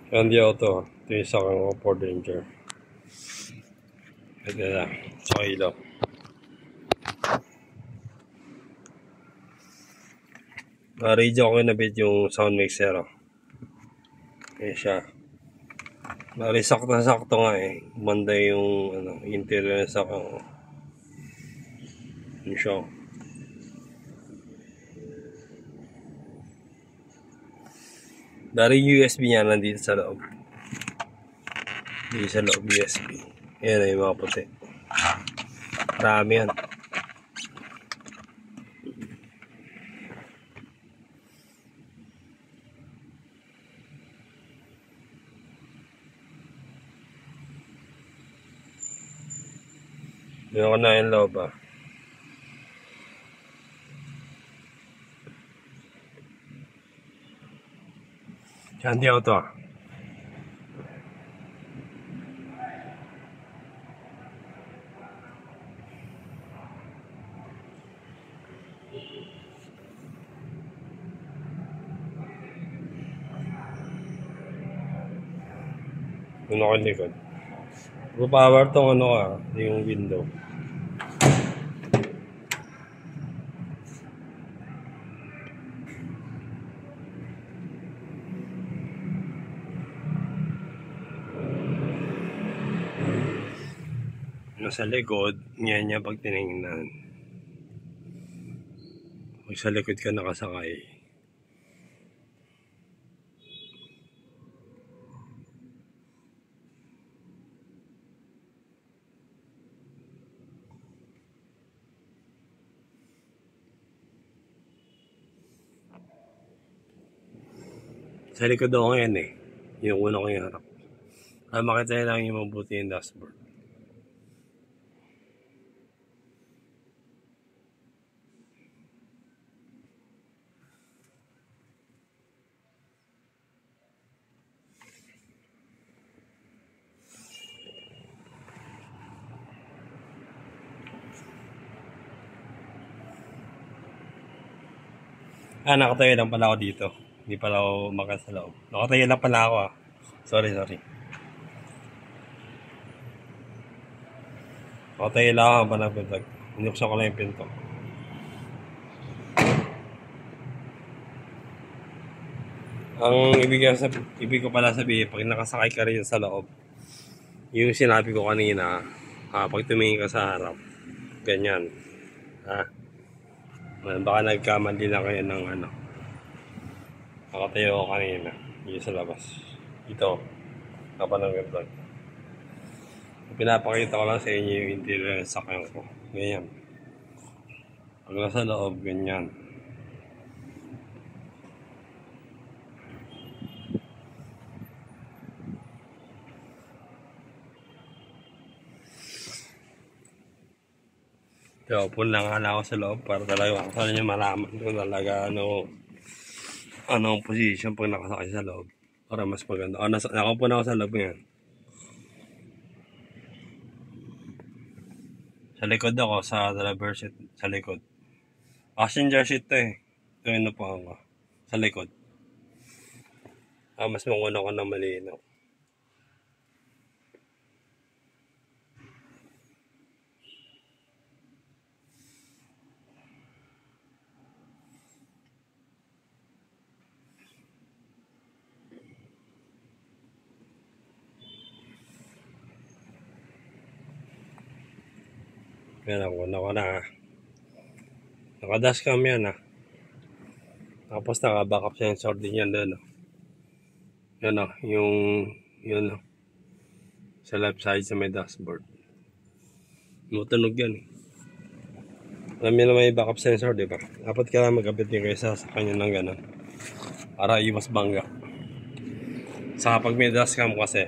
Hindi auto. Ito yung sa kang Ford Ranger. Ito na. Sa ilaw. Radio ko nabit yung sound mixer. Ayan siya. Bali sakto nga eh. Banda yung interior sa kang. Yung siya. Dari USB niya nandito sa loob. Dito sa loob USB. Ayan na yung mga puti. Marami yan. Meron ko na yung loob ah. Hindi auto ah. Yung nakalikod. Power tong yung window. Sa likod, niya pag tinignan. Pag sa likod ka nakasakay. Sa likod ako ngayon eh. Yung una ko yung harap. Makita lang yung mabuti yung dashboard. Nakatayo lang pala ako dito. Hindi pala ako makas sa loob. Nakatayo lang pala ako ah. Sorry. Nakatayo lang ako pala vlog. Inuksan ko lang yung pinto. Ang ibig ko pala sabihin, pag nakasakay ka rin sa loob, yung sinabi ko kanina, pag tumingin ka sa harap, ganyan. Baka nagkamali lang kayo ng nakatayo ko kanina dito sa labas. Ito kapanang vlog. Pinapakita ko lang sa inyo yung interior ng sakyan ko. Ganyan. Pag nasa loob, ganyan. Kaya open lang ako sa loob para talaga makasal nyo malaman kung talaga anong position pag nakasakay sa loob. Para mas maganda. Nakaupo na ako sa loob ngayon. Sa likod ako, sa driver seat, sa likod. Passenger seat to eh. Ito yung napuhan ko. Sa likod. Mas manguna ko na malinaw. Yan ako na. Naka-dashcam yan Tapos naka-backup sensor din yan doon. Yan yun sa left side sa may dashboard. Matunog yan eh. Alam niyo na may backup sensor, di ba? Dapat ka lang magkabit din kayo sa kanya ng gano'n. Para iwas bangga. Sa kapag may dashcam kasi,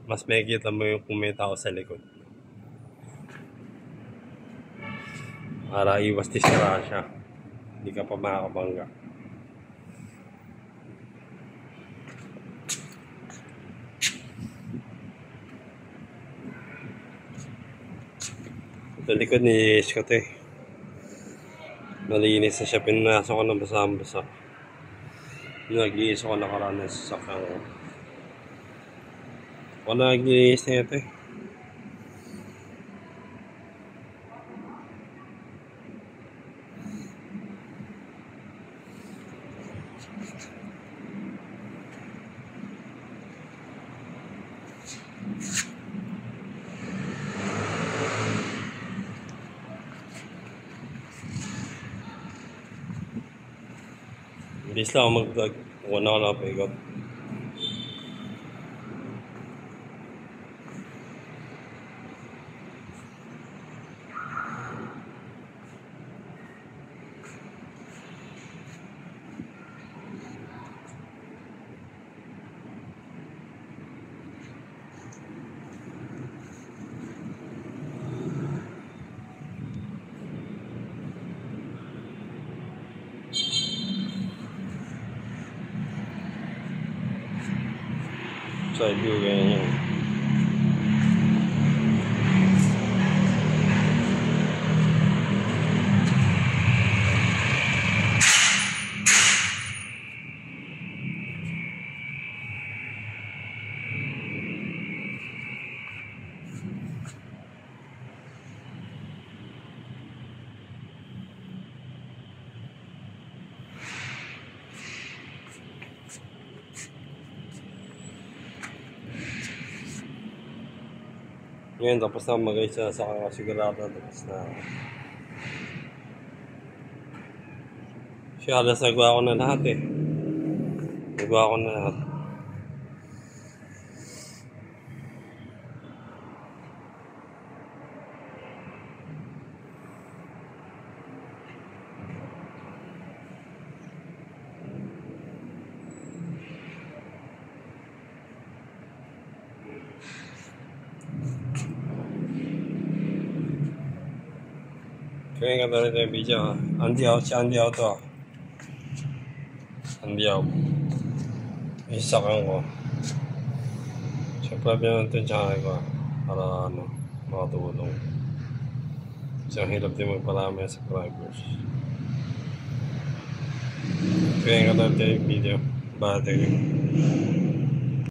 mas makikita mo yung kung may tao sa likod. Para iwas disgrasya. Hindi ka pa makakabangga. Sa likod ni Scott eh. Malinis na siya. Pinasok ko ng basa-basa. Nag-iiso ko nakaraan sa sakang. Ako na naglilinis na ito eh. Bilis lang ako mag-vlog. Kung na ako nakapagod. Side view ganyan. Ngayon, tapos na mag-isa sa sigurado. Tapos na. Siya, halos nagawa ko na lahat eh. Nagawa ko na lahat. Kaya nga talaga yung video ha. Andy out, si Andy out to ha. Andy out. Isakan ko. Siyempre natin yung channel ko ha. Para ano, makatulong. Kasi ang hirap din magparami sa subscribers. Kaya nga talaga yung video. Bate.